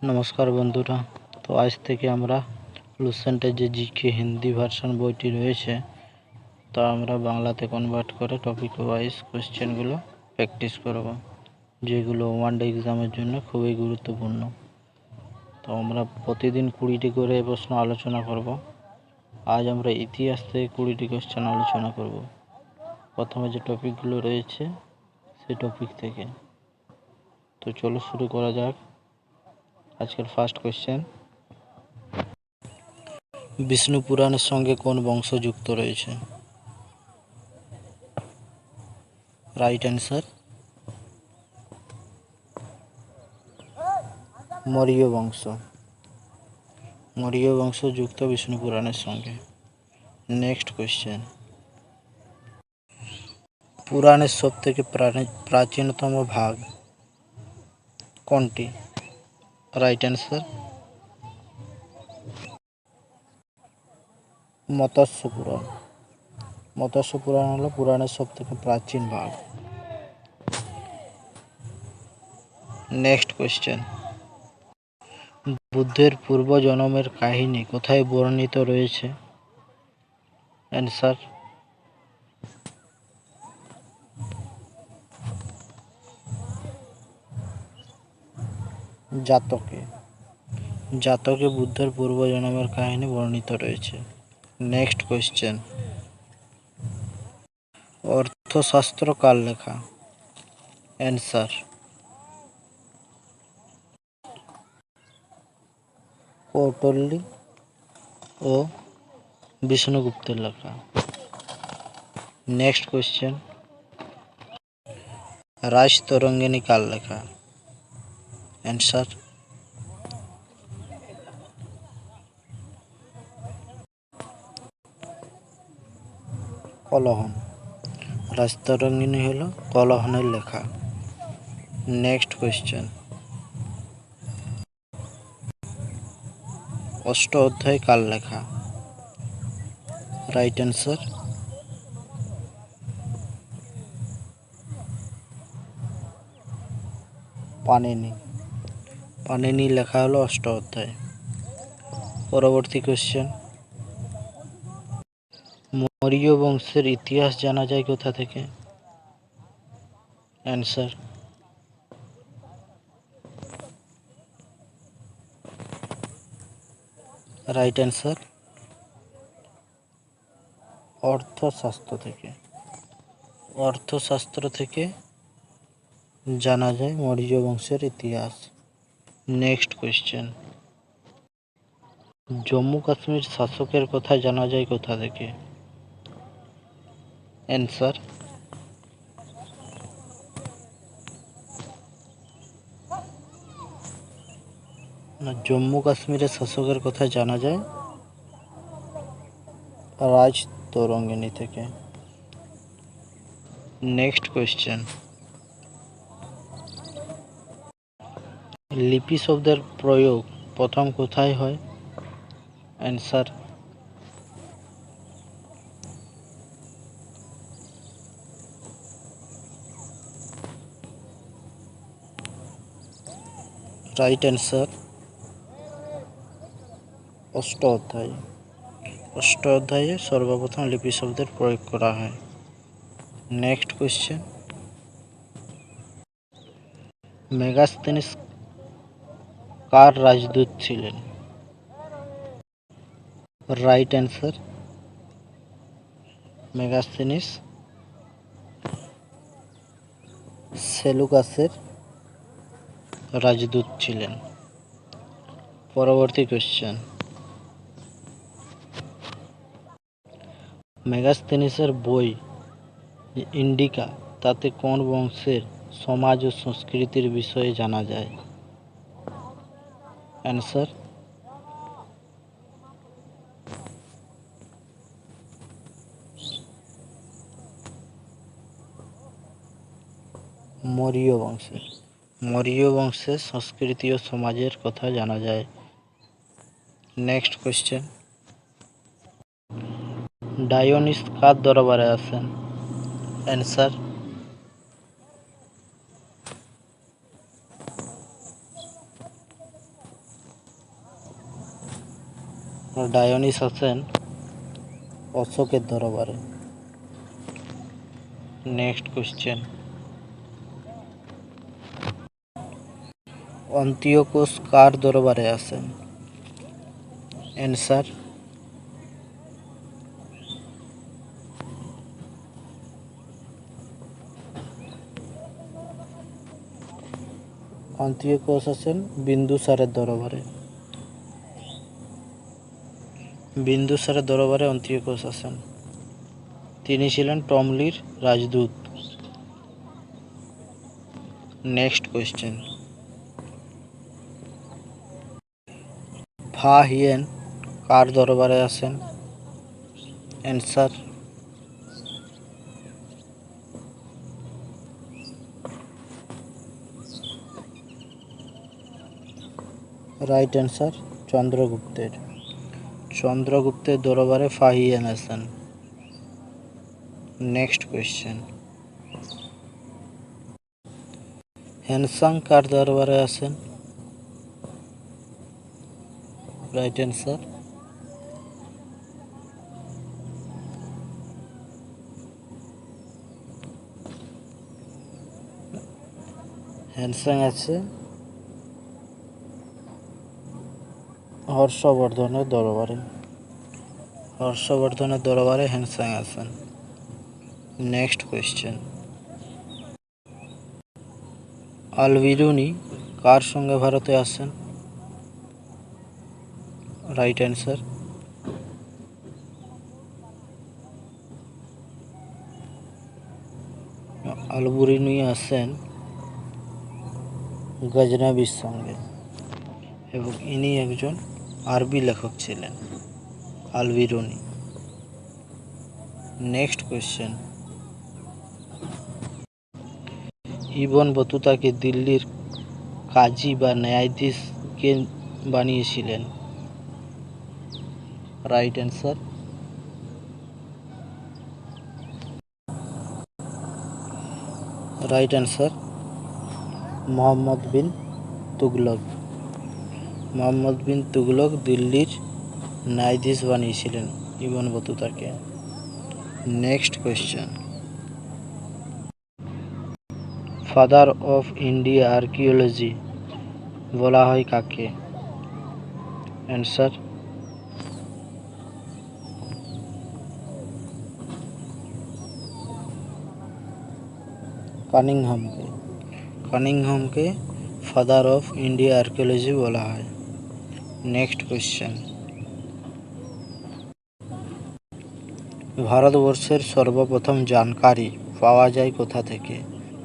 নমস্কার বন্ধুরা। তো আজ থেকে আমরা লুসেন্টের যে জিকে হিন্দি ভার্সন বইটি রয়েছে তা আমরা বাংলাতে কনভার্ট করে টপিক ওয়াইজ কোশ্চেনগুলো প্র্যাকটিস করব, যেগুলো ওয়ান ডে এক্সামের জন্য খুবই গুরুত্বপূর্ণ। তো আমরা প্রতিদিন 20টি করে প্রশ্ন আলোচনা করব। আজ আমরা ইতিহাস থেকে 20টি কোশ্চেন আলোচনা করব। প্রথমে যে টপিকগুলো রয়েছে সেই টপিক থেকে। তো চলো শুরু করা যাক। আজকের ফার্স্ট কোশ্চেন, বিষ্ণু পুরাণের সঙ্গে কোন বংশ যুক্ত রয়েছে? রাইট অ্যান্সার মৌর্য বংশ। মৌর্য বংশ যুক্ত বিষ্ণু পুরাণের সঙ্গে। নেক্সট কোশ্চেন, পুরাণের সব থেকে প্রাচীনতম ভাগ কোনটি? রাইট অ্যান্সার মৎস্য পুরাণ। মৎস্য পুরাণ হলো পুরাণের সব থেকে প্রাচীন ভাগ। নেক্সট কোশ্চেন, বুদ্ধের পূর্বজন্মের কাহিনী কোথায় বর্ণিত রয়েছে? অ্যান্সার জাতকে। জাতকে বুদ্ধের পূর্বজন্মের কাহিনী বর্ণিত রয়েছে। নেক্সট কোশ্চেন, অর্থশাস্ত্র কার লেখা? অ্যান্সার কৌটিল্য ও বিষ্ণুগুপ্তের লেখা। নেক্সট কোশ্চেন, রাজতরঙ্গিনী কার লেখা? অ্যান্সার কলহন। রাজতরঙ্গিনী হল কলহনের লেখা। নেক্সট কোশ্চেন, অষ্ট অধ্যায় কার লেখা? Right answer Panini. পাণিনি লেখা হলো অষ্ট অধ্যায়। পরবর্তী কোশ্চেন, মৌর্য বংশের ইতিহাস জানা যায় কোথা থেকে? অ্যান্সার রাইট অ্যান্সার অর্থশাস্ত্র থেকে। অর্থশাস্ত্র থেকে জানা যায় মৌর্য বংশের ইতিহাস। নেক্সট কোশ্চেন, জম্মু কাশ্মীর শাসকের কথা জানা যায় কোথা থেকে? অ্যান্সার জম্মু কাশ্মীরের শাসকের কথা জানা যায় রাজতরঙ্গিনী থেকে। নেক্সট কোশ্চেন, লিপি শব্দের প্রয়োগ প্রথম কোথায় হয়? অ্যান্সার রাইট অ্যান্সার অষ্ট অধ্যায়। অষ্ট অধ্যায়ে সর্বপ্রথম লিপি শব্দের প্রয়োগ করা হয়। নেক্সট কোশ্চেন, মেগাস্তিনিস কার রাজদূত ছিলেন? রাইট অ্যান্সার মেগাস্তিনিস সেলুকাসের রাজদূত ছিলেন। পরবর্তী কোশ্চেন, মেগাস্তিনিসের বই ইন্ডিকা তাতে কোন বংশের সমাজ ও সংস্কৃতির বিষয়ে জানা যায়? অ্যান্সার মৌর্য বংশের। মৌর্য বংশের সংস্কৃতি ও সমাজের কথা জানা যায়। নেক্সট কোশ্চেন, ডায়োনিস কার দরবারে আসেন? অ্যান্সার ডায়োনিস আছেন অশোকের দরবারে। নেক্সট কোশ্চেন, অন্তিওকোস কার দরবারে আছেন? অ্যান্সার, অন্তিওকোস আছেন বিন্দুসারের দরবারে। বিন্দুসারের দরবারে অন্তিওকোস আছেন। তিনি ছিলেন টমলির রাজদূত। নেক্সট কোশ্চেন, ফা হিয়েন কার দরবারে আছেন? অ্যান্সার, রাইট অ্যান্সার, চন্দ্রগুপ্তের। চন্দ্রগুপ্তের দরবারে ফা হিয়েন আছেন। নেক্সট কোয়েশ্চেন, হ্যানসাং কার দরবারে আছেন? রাইট অ্যান্সার, হ্যানসাং আছে হর্ষবর্ধনের দরবারে। হর্ষবর্ধনের দরবারে হ্যানসাং আছেন। নেক্সট কোয়েশ্চেন, আল-বিরুনি কার সঙ্গে ভারতে আসেন? রাইট অ্যান্সার, আল-বিরুনি আসেন গজনবীর সঙ্গে এবং ইনি একজন আরবি লেখক ছিলেন, আল-বিরুনি। নেক্সট কোয়েশ্চেন, ইবন বতুতাকে দিল্লির কাজী বা ন্যায়াধীশ কে বানিয়েছিলেন? Right answer, right answer, Mohammad bin Tughlaq. Mohammad bin Tughlaq দিল্লির ন্যায়াধীশ বানিয়েছিলেন ইবন বতুতাকে। Next question, father of India archaeology বলা হয় কাকে? অ্যান্সার, কানিংহামকে। কানিংহামকে ফাদার অফ ইন্ডিয়া আর্কিওলজি বলা হয়। নেক্সট কোয়েশ্চেন, ভারতবর্ষের সর্বপ্রথম জানকারি পাওয়া যায় কোথা থেকে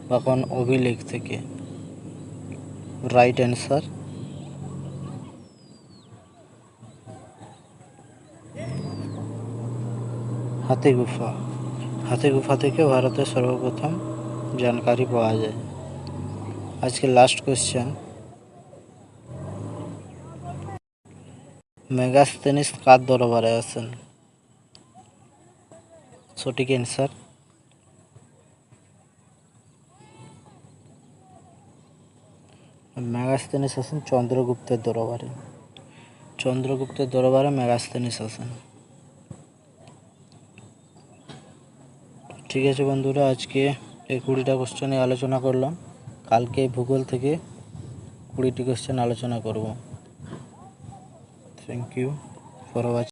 বা কোন অভিলেখ থেকে? Right answer, হাতিগুফা। হাতিগুফা থেকে ভারতের সর্বপ্রথম জানকারি পাওয়া যায়। আজকে লাস্ট কোয়েশ্চেন, মেগাস্তেনিস কার দরবারে আছেন? সঠিক অ্যান্সার, মেগাস্তেনিস আছেন চন্দ্রগুপ্তের দরবারে। চন্দ্রগুপ্তের দরবারে মেগাস্তেনিস আছেন। ঠিক আছে বন্ধুরা, আজকে এই 20টা কোশ্চেনে আলোচনা করলাম। কালকে ভূগোল থেকে 20টি কোশ্চেন আলোচনা করব। Thank you for watching.